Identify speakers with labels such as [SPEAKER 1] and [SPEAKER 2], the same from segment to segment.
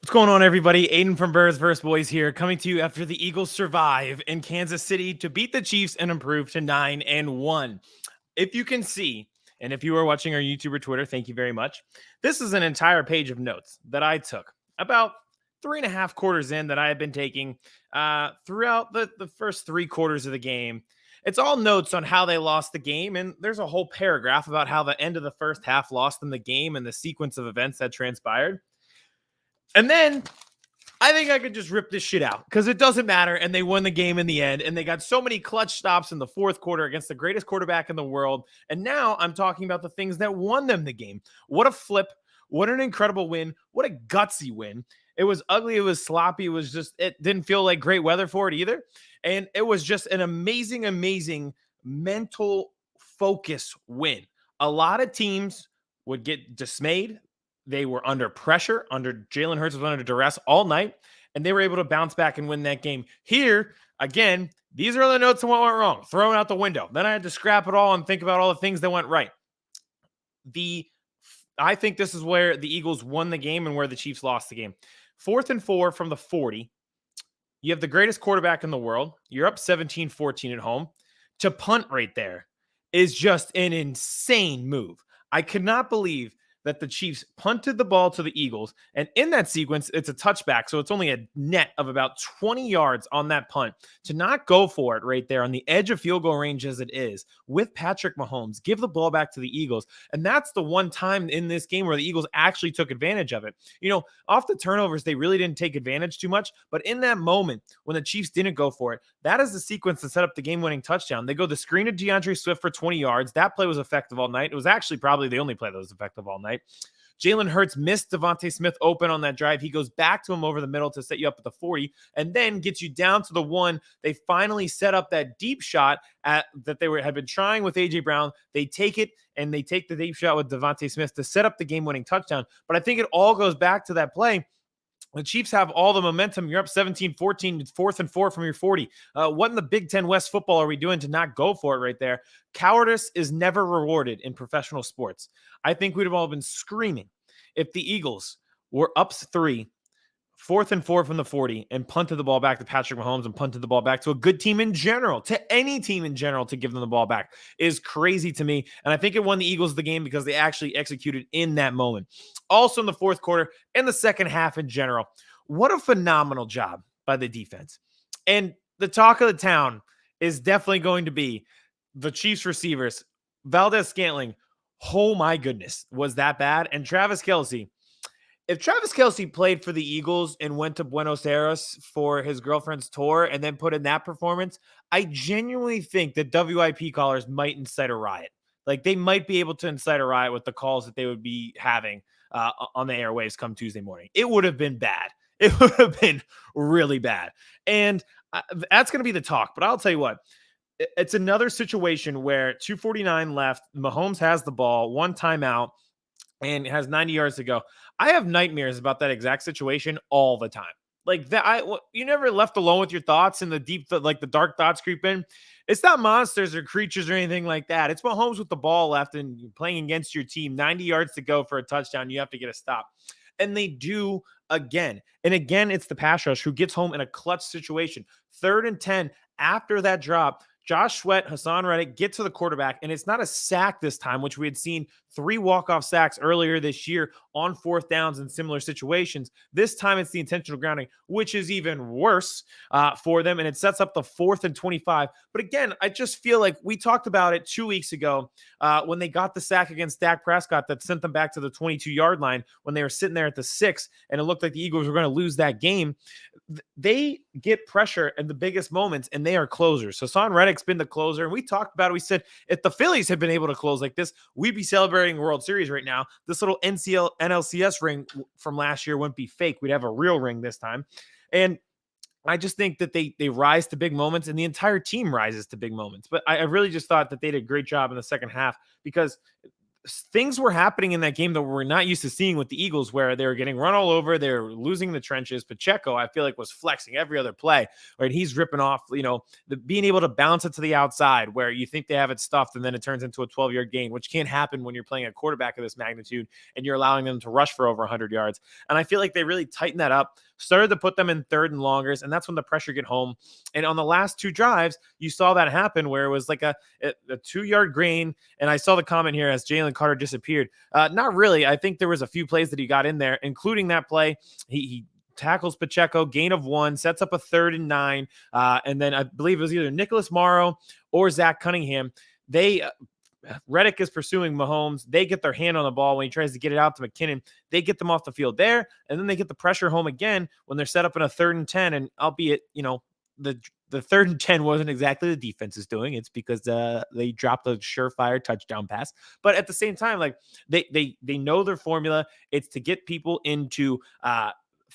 [SPEAKER 1] What's going on, everybody? Aiden from Birds vs. Boys here, coming to you after the Eagles survive in Kansas City to beat the Chiefs and improve to 9-1. If you can see, and if you are watching our YouTube or Twitter, thank you very much. This is an entire page of notes that I took about 3.5 quarters in that I have been taking throughout the first 3 quarters of the game. It's all notes on how they lost the game, and there's a whole paragraph about how the end of the first half lost them the game and the sequence of events that transpired. And then I think I could just rip this shit out because it doesn't matter. And they won the game in the end. And they got so many clutch stops in the fourth quarter against the greatest quarterback in the world. And now I'm talking about the things that won them the game. What a flip. What an incredible win. What a gutsy win. It was ugly. It was sloppy. It didn't feel like great weather for it either. And it was just an amazing, amazing mental focus win. A lot of teams would get dismayed. They were under pressure, Jalen Hurts was under duress all night, and they were able to bounce back and win that game. Here, again, these are the notes on what went wrong, thrown out the window. Then I had to scrap it all and think about all the things that went right. I think this is where the Eagles won the game and where the Chiefs lost the game. 4th and 4 from the 40. You have the greatest quarterback in the world. You're up 17-14 at home. To punt right there is just an insane move. I could not believe that the Chiefs punted the ball to the Eagles. And in that sequence, it's a touchback. So it's only a net of about 20 yards on that punt. To not go for it right there on the edge of field goal range as it is with Patrick Mahomes, give the ball back to the Eagles. And that's the one time in this game where the Eagles actually took advantage of it. You know, off the turnovers, they really didn't take advantage too much. But in that moment, when the Chiefs didn't go for it, that is the sequence to set up the game-winning touchdown. They go the screen to DeAndre Swift for 20 yards. That play was effective all night. It was actually probably the only play that was effective all night. Jalen Hurts missed Devontae Smith open on that drive. He goes back to him over the middle to set you up at the 40 and then gets you down to the 1. They finally set up that deep shot that had been trying with A.J. Brown. They take it, and they take the deep shot with Devontae Smith to set up the game-winning touchdown. But I think it all goes back to that play. The Chiefs have all the momentum. You're up 17-14, 4th and 4 from your 40. What in the Big Ten West football are we doing to not go for it right there? Cowardice is never rewarded in professional sports. I think we'd have all been screaming if the Eagles were up 3, 4th and 4 from the 40, and punted the ball back to Patrick Mahomes and punted the ball back to a good team in general, to any team in general, to give them the ball back is crazy to me. And I think it won the Eagles the game because they actually executed in that moment. Also in the fourth quarter and the second half in general, what a phenomenal job by the defense. And the talk of the town is definitely going to be the Chiefs receivers. Valdez-Scantling, oh my goodness, was that bad? And Travis Kelce. If Travis Kelce played for the Eagles and went to Buenos Aires for his girlfriend's tour and then put in that performance, I genuinely think that WIP callers might incite a riot. Like, they might be able to incite a riot with the calls that they would be having on the airwaves come Tuesday morning. It would have been bad. It would have been really bad. And that's going to be the talk. But I'll tell you what, it's another situation where 2:49 left. Mahomes has the ball, 1 timeout, and has 90 yards to go. I have nightmares about that exact situation all the time. Like that, you never left alone with your thoughts and the dark thoughts creep in. It's not monsters or creatures or anything like that. It's Mahomes with the ball left and playing against your team, 90 yards to go for a touchdown. You have to get a stop. And they do again. And again, it's the pass rush who gets home in a clutch situation. 3rd and 10 after that drop. Josh Sweat, Hassan Reddick get to the quarterback, and it's not a sack this time, which we had seen 3 walk-off sacks earlier this year on 4th downs in similar situations. This time it's the intentional grounding, which is even worse for them, and it sets up the 4th and 25. But again, I just feel like we talked about it 2 weeks ago when they got the sack against Dak Prescott that sent them back to the 22-yard line when they were sitting there at the 6, and it looked like the Eagles were going to lose that game. They get pressure in the biggest moments, and they are closers. So Hassan Reddick's been the closer, and we talked about it. We said if the Phillies had been able to close like this, we'd be celebrating World Series right now. This little NLCS ring from last year wouldn't be fake. We'd have a real ring this time. And I just think that they rise to big moments, and the entire team rises to big moments. But I really just thought that they did a great job in the second half because things were happening in that game that we're not used to seeing with the Eagles, where they were getting run all over, they were losing the trenches. Pacheco, I feel like, was flexing every other play, right? He's ripping off, being able to bounce it to the outside where you think they have it stuffed, and then it turns into a 12-yard gain, which can't happen when you're playing a quarterback of this magnitude and you're allowing them to rush for over 100 yards. And I feel like they really tightened that up, started to put them in third and longers, and that's when the pressure get home. And on the last two drives, you saw that happen where it was like a 2-yard gain. And I saw the comment here as Jalen Carter disappeared. Not really. I think there was a few plays that he got in there, including that play. He tackles Pacheco, gain of 1, sets up a 3rd and 9. And then I believe it was either Nicholas Morrow or Zach Cunningham. Reddick is pursuing Mahomes. They get their hand on the ball when he tries to get it out to McKinnon. They get them off the field there, and then they get the pressure home again when they're set up in a 3rd and 10. And albeit, the 3rd and 10 wasn't exactly the defense is doing. It's because they dropped a surefire touchdown pass. But at the same time, like they know their formula. It's to get people into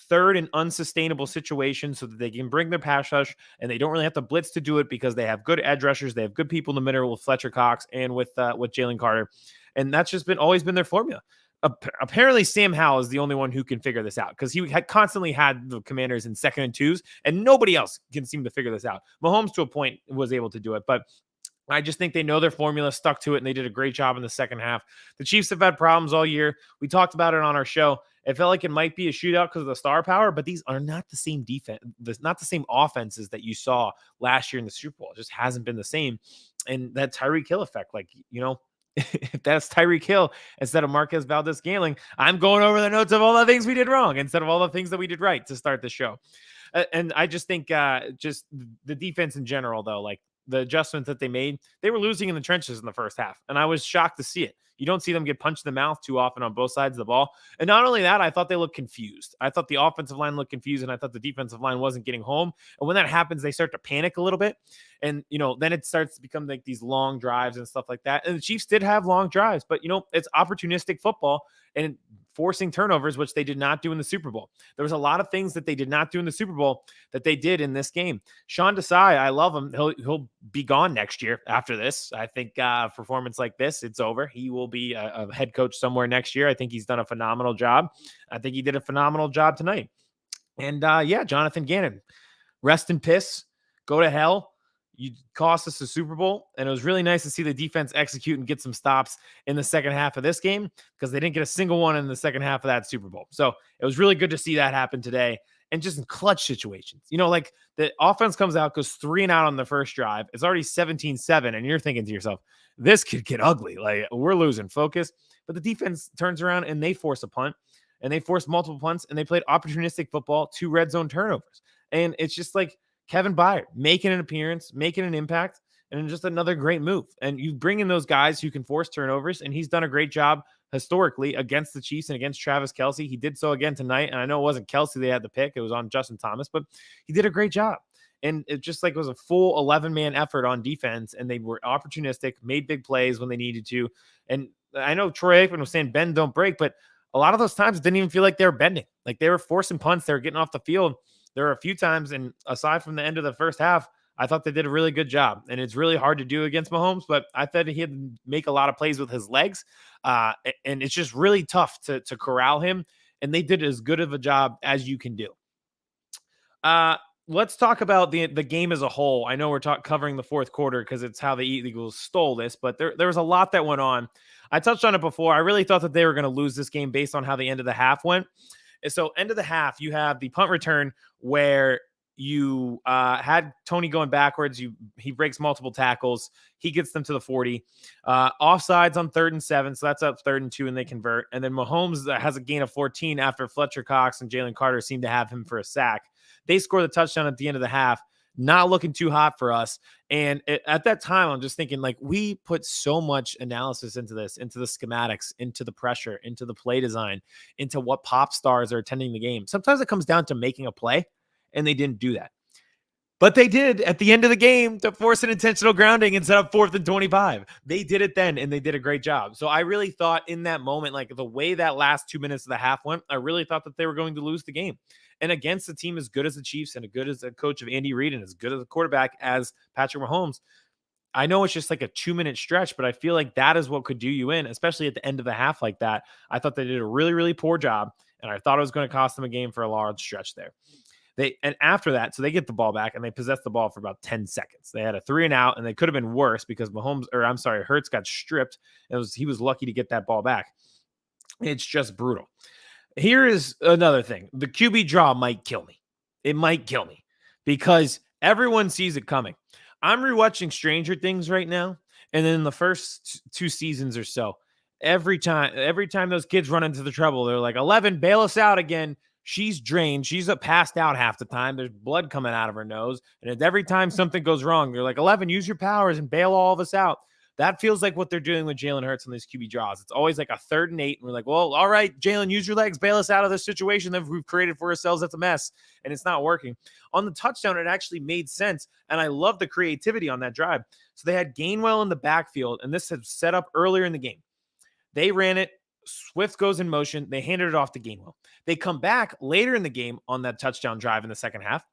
[SPEAKER 1] third and unsustainable situations so that they can bring their pass rush, and they don't really have to blitz to do it because they have good edge rushers. They have good people in the middle with Fletcher Cox and with Jalen Carter. And that's just always been their formula. Apparently Sam Howell is the only one who can figure this out, because he had constantly had the Commanders in 2nd and 2s, and nobody else can seem to figure this out. Mahomes to a point was able to do it, but I just think they know their formula, stuck to it, and they did a great job in the second half. The Chiefs have had problems all year. We talked about it on our show. It felt like it might be a shootout because of the star power, but these are not the same defense, not the same offenses that you saw last year in the Super Bowl. It just hasn't been the same. And that Tyreek Hill effect, if that's Tyreek Hill instead of Marquez Valdes-Scantling, I'm going over the notes of all the things we did wrong instead of all the things that we did right to start the show. And I just think just the defense in general, though, like the adjustments that they made, they were losing in the trenches in the first half. And I was shocked to see it. You don't see them get punched in the mouth too often on both sides of the ball. And not only that, I thought they looked confused. I thought the offensive line looked confused, and I thought the defensive line wasn't getting home. And when that happens, they start to panic a little bit. And, then it starts to become like these long drives and stuff like that. And the Chiefs did have long drives, but, it's opportunistic football and forcing turnovers, which they did not do in the Super Bowl. There was a lot of things that they did not do in the Super Bowl that they did in this game. Sean Desai, I love him. He'll be gone next year after this. I think performance like this, it's over. He will be a head coach somewhere next year. I think he's done a phenomenal job. I think he did a phenomenal job tonight. And Jonathan Gannon, rest in piss, go to hell. You cost us the Super Bowl, and it was really nice to see the defense execute and get some stops in the second half of this game, because they didn't get a single one in the second half of that Super Bowl. So it was really good to see that happen today, and just in clutch situations. Like the offense comes out, goes 3 and out on the first drive. It's already 17-7, and you're thinking to yourself, this could get ugly. Like, we're losing focus. But the defense turns around and they force a punt, and they forced multiple punts, and they played opportunistic football, 2 red zone turnovers. And it's just like Kevin Byard making an appearance, making an impact, and just another great move. And you bring in those guys who can force turnovers, and he's done a great job historically against the Chiefs and against Travis Kelce. He did so again tonight, and I know it wasn't Kelce they had the pick. It was on Justin Thomas, but he did a great job. And it just like was a full 11-man effort on defense, and they were opportunistic, made big plays when they needed to. And I know Troy Aikman was saying bend, don't break, but a lot of those times it didn't even feel like they were bending. Like they were forcing punts. They were getting off the field. There were a few times, and aside from the end of the first half, I thought they did a really good job. And it's really hard to do against Mahomes, but I thought he had to make a lot of plays with his legs. And it's just really tough to corral him. And they did as good of a job as you can do. Let's talk about the game as a whole. I know we're covering the fourth quarter because it's how the Eagles stole this, but there was a lot that went on. I touched on it before. I really thought that they were going to lose this game based on how the end of the half went. And so end of the half, you have the punt return where you had Tony going backwards. He breaks multiple tackles. He gets them to the 40. Offsides on 3rd and 7. So that's up 3rd and 2, and they convert. And then Mahomes has a gain of 14 after Fletcher Cox and Jalen Carter seem to have him for a sack. They score the touchdown at the end of the half. Not looking too hot for us. And at that time, I'm just thinking, like, we put so much analysis into this, into the schematics, into the pressure, into the play design, into what pop stars are attending the game. Sometimes it comes down to making a play, and they didn't do that. But they did at the end of the game to force an intentional grounding and set up 4th and 25. They did it then, and they did a great job. So I really thought in that moment, like the way that last 2 minutes of the half went, I really thought that they were going to lose the game. And against a team as good as the Chiefs and as good as a coach of Andy Reid and as good as a quarterback as Patrick Mahomes, I know it's just like a 2-minute stretch, but I feel like that is what could do you in, especially at the end of the half like that. I thought they did a really, really poor job, and I thought it was going to cost them a game for a large stretch there. And after that, so they get the ball back and they possess the ball for about 10 seconds. They had a 3-and-out, and they could have been worse because Hurts got stripped. He was lucky to get that ball back. It's just brutal. Here is another thing. The QB draw might kill me. It might kill me because everyone sees it coming. I'm rewatching Stranger Things right now, and then in the first 2 seasons or so, every time those kids run into the trouble, they're like, 11, bail us out again. She's drained. She's passed out half the time. There's blood coming out of her nose. And every time something goes wrong, they're like, 11, use your powers and bail all of us out. That feels like what they're doing with Jalen Hurts on these QB draws. It's always like a 3rd and 8. And we're like, well, all right, Jalen, use your legs, bail us out of this situation that we've created for ourselves. That's a mess. And it's not working. On the touchdown, it actually made sense. And I love the creativity on that drive. So they had Gainwell in the backfield, and this had set up earlier in the game. They ran it. Swift goes in motion. They handed it off to Gainwell. They come back later in the game on that touchdown drive in the second half.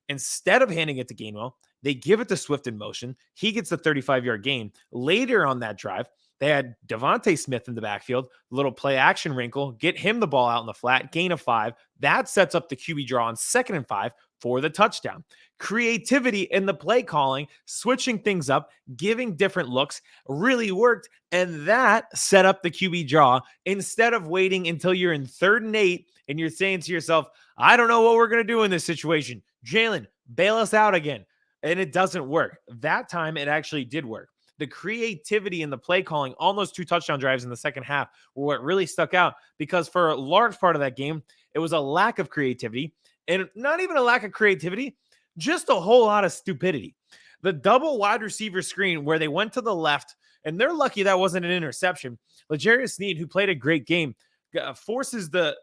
[SPEAKER 1] Instead of handing it to Gainwell, they give it to Swift in motion. He gets the 35-yard gain. Later on that drive, they had Devontae Smith in the backfield, little play action wrinkle, get him the ball out in the flat, gain of 5. That sets up the QB draw on 2nd and 5 for the touchdown. Creativity in the play calling, switching things up, giving different looks really worked. And that set up the QB draw instead of waiting until you're in 3rd and 8 and you're saying to yourself, I don't know what we're going to do in this situation. Jalen, bail us out again. And it doesn't work. That time, it actually did work. The creativity in the play calling on those 2 touchdown drives in the second half were what really stuck out, because for a large part of that game, it was a lack of creativity, and not even a lack of creativity, just a whole lot of stupidity. The double wide receiver screen where they went to the left, and they're lucky that wasn't an interception. L'Jarius Sneed, who played a great game, forces the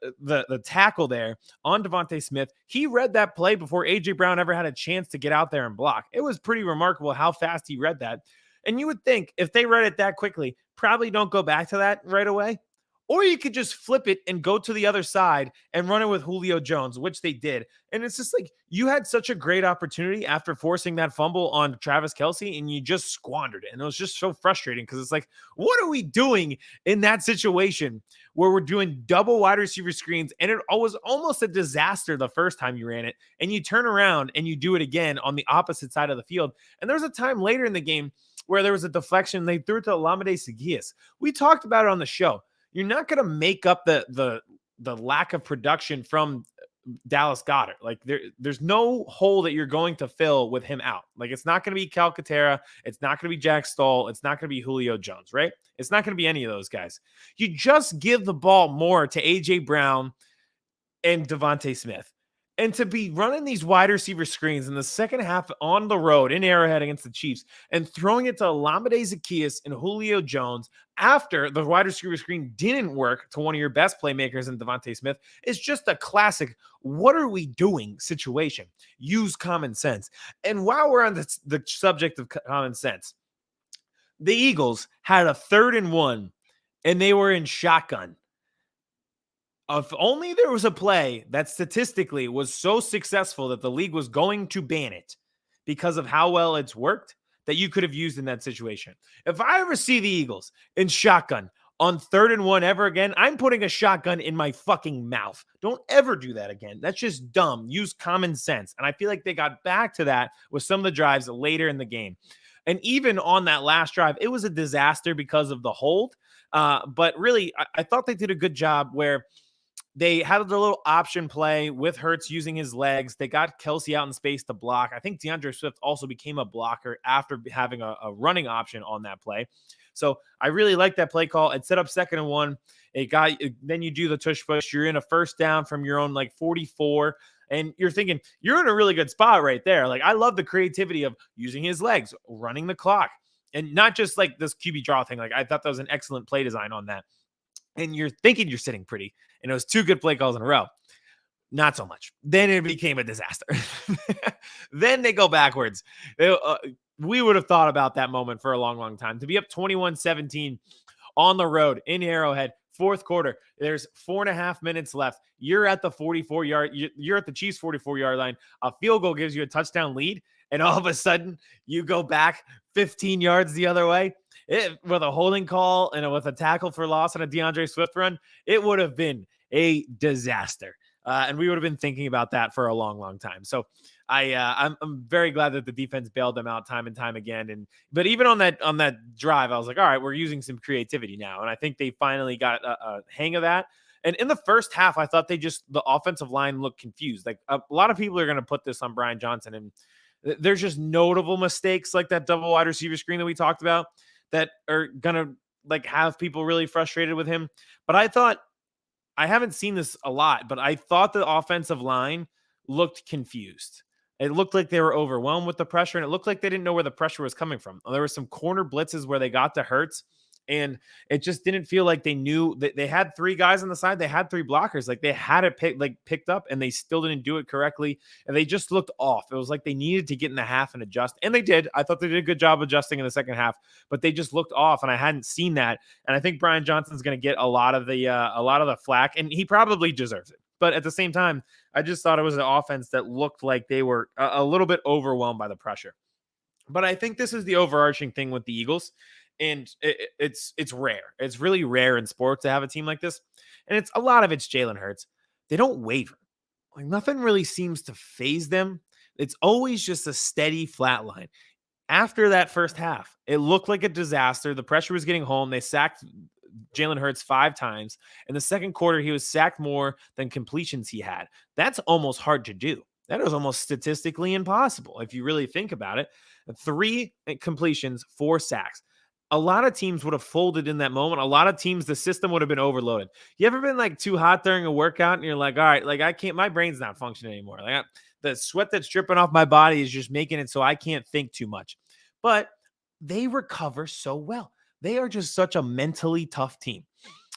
[SPEAKER 1] tackle there on Devontae Smith. He read that play before A.J. Brown ever had a chance to get out there and block. It was pretty remarkable how fast he read that. And you would think if they read it that quickly, probably don't go back to that right away. Or you could just flip it and go to the other side and run it with Julio Jones, which they did. And it's just like you had such a great opportunity after forcing that fumble on Travis Kelce, and you just squandered it. And it was just so frustrating because it's like, what are we doing in that situation where we're doing double wide receiver screens? And it was almost a disaster the first time you ran it. And you turn around and you do it again on the opposite side of the field. And there's a time later in the game where there was a deflection. They threw it to Olamide Zaccheaus. We talked about it on the show. You're not going to make up the lack of production from Dallas Goedert. Like there's no hole that you're going to fill with him out. Like it's not going to be Calcaterra. It's not going to be Jack Stoll. It's not going to be Julio Jones, right? It's not going to be any of those guys. You just give the ball more to A.J. Brown and Devontae Smith. And to be running these wide receiver screens in the second half on the road in Arrowhead against the Chiefs and throwing it to Olamide Zaccheaus and Julio Jones after the wide receiver screen didn't work to one of your best playmakers in Devontae Smith is just a classic, what are we doing situation? Use common sense. And while we're on the subject of common sense, the Eagles had a 3rd and 1 and they were in shotgun. If only there was a play that statistically was so successful that the league was going to ban it because of how well it's worked, that you could have used in that situation. If I ever see the Eagles in shotgun on 3rd and 1 ever again, I'm putting a shotgun in my fucking mouth. Don't ever do that again. That's just dumb. Use common sense. And I feel like they got back to that with some of the drives later in the game. And even on that last drive, it was a disaster because of the hold. But really, I thought they did a good job where they had a little option play with Hurts using his legs. They got Kelce out in space to block. I think DeAndre Swift also became a blocker after having a running option on that play. So I really like that play call. It set up 2nd and 1. Then you do the tush push. You're in a 1st down from your own 44. And you're thinking, you're in a really good spot right there. Like, I love the creativity of using his legs, running the clock, and not just like this QB draw thing. Like, I thought that was an excellent play design on that. And you're thinking you're sitting pretty, and it was 2 good play calls in a row. Not so much. Then it became a disaster. Then they go backwards. We would have thought about that moment for a long, long time. To be up 21-17 on the road in Arrowhead, 4th quarter, there's 4.5 minutes left. You're at the 44-yard. You're at the Chiefs' 44-yard line. A field goal gives you a touchdown lead. and all of a sudden you go back 15 yards the other way with a holding call and with a tackle for loss on a DeAndre Swift run, it would have been a disaster. And we would have been thinking about that for a long, long time. So I'm very glad that the defense bailed them out time and time again. But even on that drive, I was like, all right, we're using some creativity now, and I think they finally got a hang of that. And in the first half, I thought the offensive line looked confused. Like a lot of people are going to put this on Brian Johnson, and there's just notable mistakes like that double wide receiver screen that we talked about that are going to like have people really frustrated with him. But I haven't seen this a lot, but I thought the offensive line looked confused. It looked like they were overwhelmed with the pressure, and it looked like they didn't know where the pressure was coming from. There were some corner blitzes where they got to Hurts, and it just didn't feel like they knew that they had three guys on the side. They had three blockers. Like they had it picked up, and they still didn't do it correctly. And they just looked off. It was like they needed to get in the half and adjust. And they did. I thought they did a good job adjusting in the second half, but they just looked off. And I hadn't seen that. And I think Brian Johnson's going to get a lot of the flack, and he probably deserves it. But at the same time, I just thought it was an offense that looked like they were a little bit overwhelmed by the pressure. But I think this is the overarching thing with the Eagles. And it's rare. It's really rare in sports to have a team like this. And it's a lot of it's Jalen Hurts. They don't waver. Like nothing really seems to phase them. It's always just a steady flat line. After that first half, it looked like a disaster. The pressure was getting home. They sacked Jalen Hurts 5 times. In the second quarter, he was sacked more than completions he had. That's almost hard to do. That is almost statistically impossible if you really think about it. 3 completions, 4 sacks. A lot of teams would have folded in that moment. A lot of teams, the system would have been overloaded. You ever been like too hot during a workout and you're like, all right, like I can't, my brain's not functioning anymore. Like the sweat that's dripping off my body is just making it so I can't think too much. But they recover so well. They are just such a mentally tough team.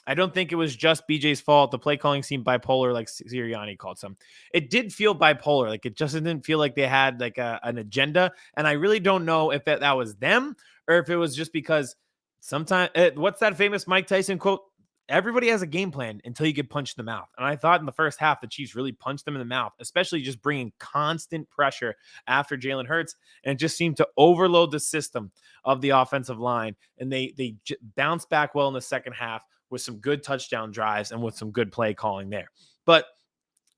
[SPEAKER 1] I don't think it was just BJ's fault. The play calling seemed bipolar, like Sirianni called some. It did feel bipolar. Like it just didn't feel like they had like an agenda. And I really don't know if that was them or if it was just because sometimes, what's that famous Mike Tyson quote? Everybody has a game plan until you get punched in the mouth. And I thought in the first half, the Chiefs really punched them in the mouth, especially just bringing constant pressure after Jalen Hurts. And it just seemed to overload the system of the offensive line. And they bounced back well in the second half with some good touchdown drives and with some good play calling there. But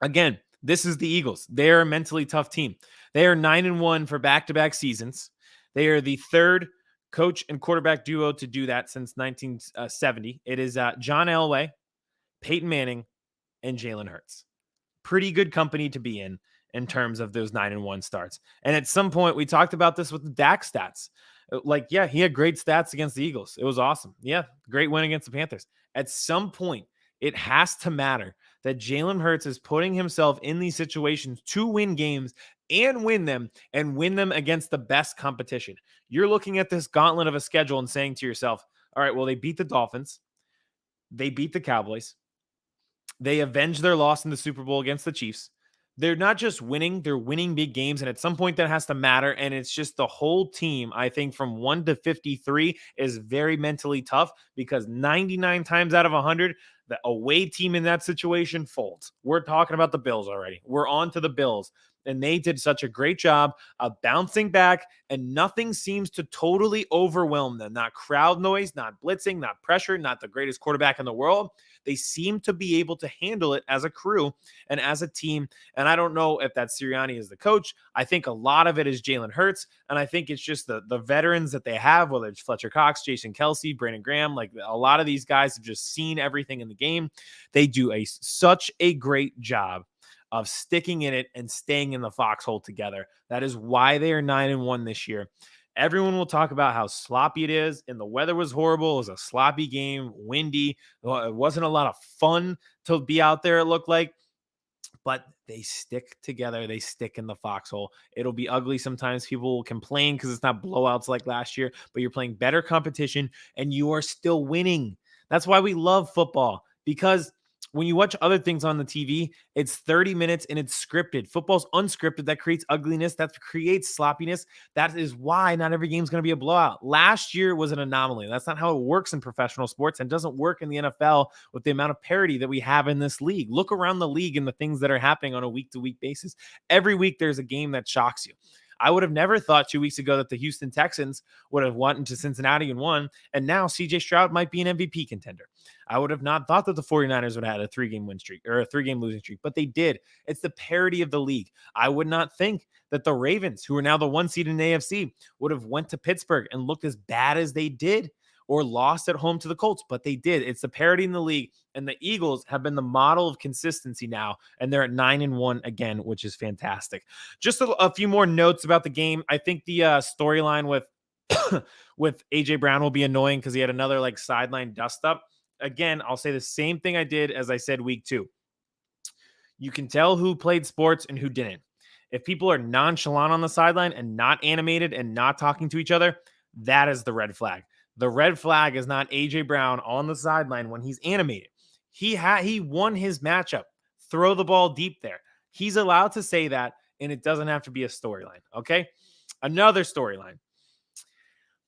[SPEAKER 1] again, this is the Eagles. They're a mentally tough team. They are 9-1 for back-to-back seasons. They are the third coach and quarterback duo to do that since 1970. It is John Elway, Peyton Manning, and Jalen Hurts. Pretty good company to be in terms of those 9-1 starts. And at some point, we talked about this with the Dak stats. Like, yeah, he had great stats against the Eagles. It was awesome. Yeah, great win against the Panthers. At some point, it has to matter that Jalen Hurts is putting himself in these situations to win games and win them against the best competition. You're looking at this gauntlet of a schedule and saying to yourself, all right, well, they beat the Dolphins. They beat the Cowboys. They avenged their loss in the Super Bowl against the Chiefs. They're not just winning, they're winning big games. And at some point that has to matter. And it's just the whole team, I think from 1 to 53 is very mentally tough because 99 times out of 100, the away team in that situation folds. We're talking about the Bills already. We're on to the Bills. And they did such a great job of bouncing back, and nothing seems to totally overwhelm them. Not crowd noise, not blitzing, not pressure, not the greatest quarterback in the world. They seem to be able to handle it as a crew and as a team. And I don't know if that Sirianni is the coach. I think a lot of it is Jalen Hurts. And I think it's just the veterans that they have, whether it's Fletcher Cox, Jason Kelce, Brandon Graham, like a lot of these guys have just seen everything in the game. They do such a great job of sticking in it and staying in the foxhole together. That is why they are 9-1 this year. Everyone will talk about how sloppy it is, and the weather was horrible. It was a sloppy game, windy. It wasn't a lot of fun to be out there, it looked like. But they stick together. They stick in the foxhole. It'll be ugly sometimes. People will complain because it's not blowouts like last year, but you're playing better competition, and you are still winning. That's why we love football, because when you watch other things on the TV, it's 30 minutes and it's scripted. Football's unscripted. That creates ugliness. That creates sloppiness. That is why not every game is going to be a blowout. Last year was an anomaly. That's not how it works in professional sports, and doesn't work in the NFL with the amount of parity that we have in this league. Look around the league and the things that are happening on a week-to-week basis. Every week there's a game that shocks you. I would have never thought 2 weeks ago that the Houston Texans would have won to Cincinnati and won, and now CJ Stroud might be an MVP contender. I would have not thought that the 49ers would have had a 3-game win streak or a 3-game losing streak, but they did. It's the parity of the league. I would not think that the Ravens, who are now the 1 seed in the AFC, would have went to Pittsburgh and looked as bad as they did or lost at home to the Colts, but they did. It's the parity in the league, and the Eagles have been the model of consistency now, and they're at 9-1 again, which is fantastic. Just a few more notes about the game. I think the storyline with with AJ Brown will be annoying because he had another like sideline dust up. Again, I'll say the same thing I did as I said week 2. You can tell who played sports and who didn't. If people are nonchalant on the sideline and not animated and not talking to each other, that is the red flag. The red flag is not AJ Brown on the sideline when he's animated. He won his matchup. Throw the ball deep there. He's allowed to say that, and it doesn't have to be a storyline. Okay. Another storyline.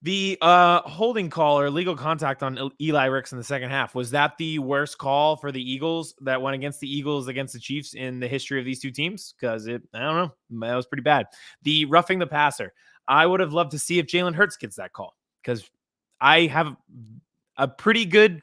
[SPEAKER 1] The holding call or legal contact on Eli Ricks in the second half, was that the worst call for the Eagles that went against the Eagles against the Chiefs in the history of these two teams? Because I don't know, that was pretty bad. The roughing the passer, I would have loved to see if Jalen Hurts gets that call, because I have a pretty good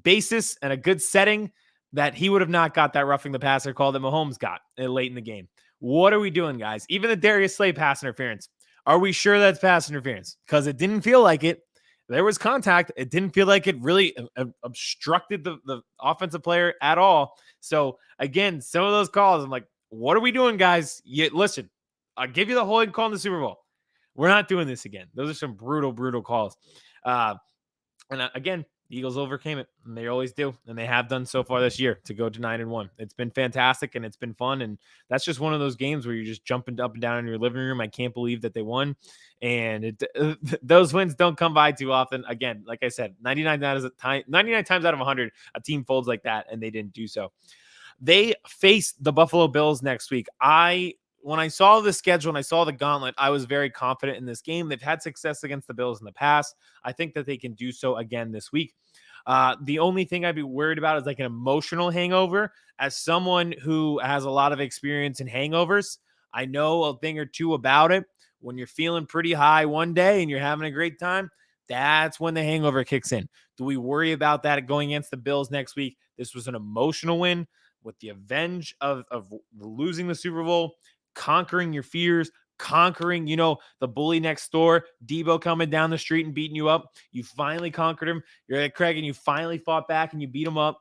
[SPEAKER 1] basis and a good setting that he would have not got that roughing the passer call that Mahomes got late in the game. What are we doing, guys? Even the Darius Slay pass interference. Are we sure that's pass interference? Because it didn't feel like it. There was contact. It didn't feel like it really obstructed the offensive player at all. So, again, some of those calls, I'm like, what are we doing, guys? Listen, I'll give you the holding call in the Super Bowl. We're not doing this again. Those are some brutal, brutal calls. Again, the Eagles overcame it, and they always do, and they have done so far this year to go to 9-1. It's been fantastic, and it's been fun, and that's just one of those games where you're just jumping up and down in your living room. I can't believe that they won, and those wins don't come by too often. Again, like I said, 99 times out of 100, a team folds like that, and they didn't do so. They face the Buffalo Bills next week. When I saw the schedule and I saw the gauntlet, I was very confident in this game. They've had success against the Bills in the past. I think that they can do so again this week. The only thing I'd be worried about is like an emotional hangover. As someone who has a lot of experience in hangovers, I know a thing or two about it. When you're feeling pretty high one day and you're having a great time, that's when the hangover kicks in. Do we worry about that going against the Bills next week? This was an emotional win with the avenge of losing the Super Bowl, conquering your fears, conquering, the bully next door, Debo coming down the street and beating you up. You finally conquered him. You're at Craig and you finally fought back and you beat him up.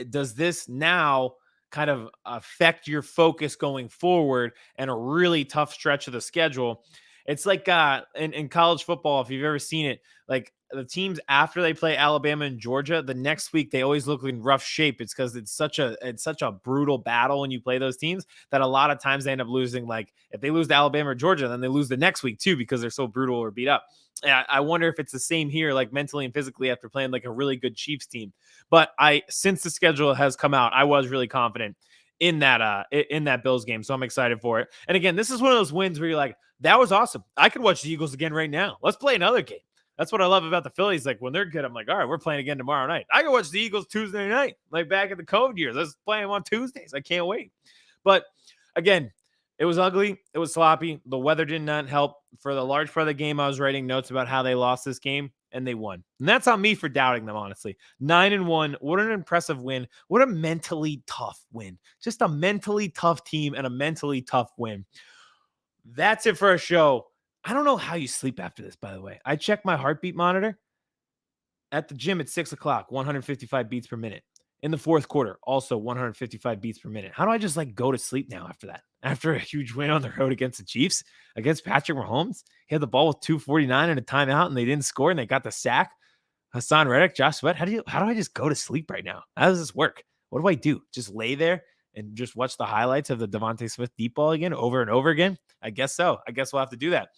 [SPEAKER 1] Does this now kind of affect your focus going forward and a really tough stretch of the schedule? It's like in college football, if you've ever seen it, like the teams after they play Alabama and Georgia, the next week they always look in rough shape. It's because it's such a brutal battle when you play those teams that a lot of times they end up losing. Like if they lose to Alabama or Georgia, then they lose the next week too because they're so brutal or beat up. I wonder if it's the same here, like mentally and physically after playing like a really good Chiefs team. But since the schedule has come out, I was really confident in that Bills game. So I'm excited for it. And again, this is one of those wins where you're like, that was awesome. I could watch the Eagles again right now. Let's play another game. That's what I love about the Phillies. Like when they're good, I'm like, all right, we're playing again tomorrow night. I can watch the Eagles Tuesday night, like back in the COVID years. Let's play them on Tuesdays. I can't wait. But again, it was ugly. It was sloppy. The weather did not help. For the large part of the game, I was writing notes about how they lost this game, and they won. And that's on me for doubting them, honestly. 9-1. What an impressive win. What a mentally tough win. Just a mentally tough team and a mentally tough win. That's it for a show. I don't know how you sleep after this, by the way. I checked my heartbeat monitor at the gym at 6 o'clock, 155 beats per minute. In the fourth quarter, also 155 beats per minute. How do I just go to sleep now after that? After a huge win on the road against the Chiefs, against Patrick Mahomes, he had the ball with 2:49 and a timeout, and they didn't score, and they got the sack. Hassan Reddick, Josh Sweat. How do I just go to sleep right now? How does this work? What do I do? Just lay there and just watch the highlights of the Devontae Smith deep ball again, over and over again? I guess so. I guess we'll have to do that.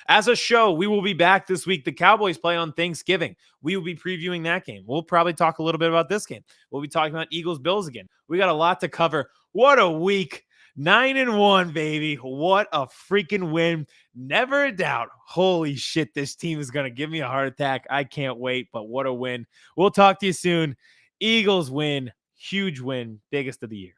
[SPEAKER 1] As a show, we will be back this week. The Cowboys play on Thanksgiving. We will be previewing that game. We'll probably talk a little bit about this game. We'll be talking about Eagles-Bills again. We got a lot to cover. What a week. 9-1, baby. What a freaking win. Never a doubt. Holy shit, this team is going to give me a heart attack. I can't wait, but what a win. We'll talk to you soon. Eagles win. Huge win. Biggest of the year.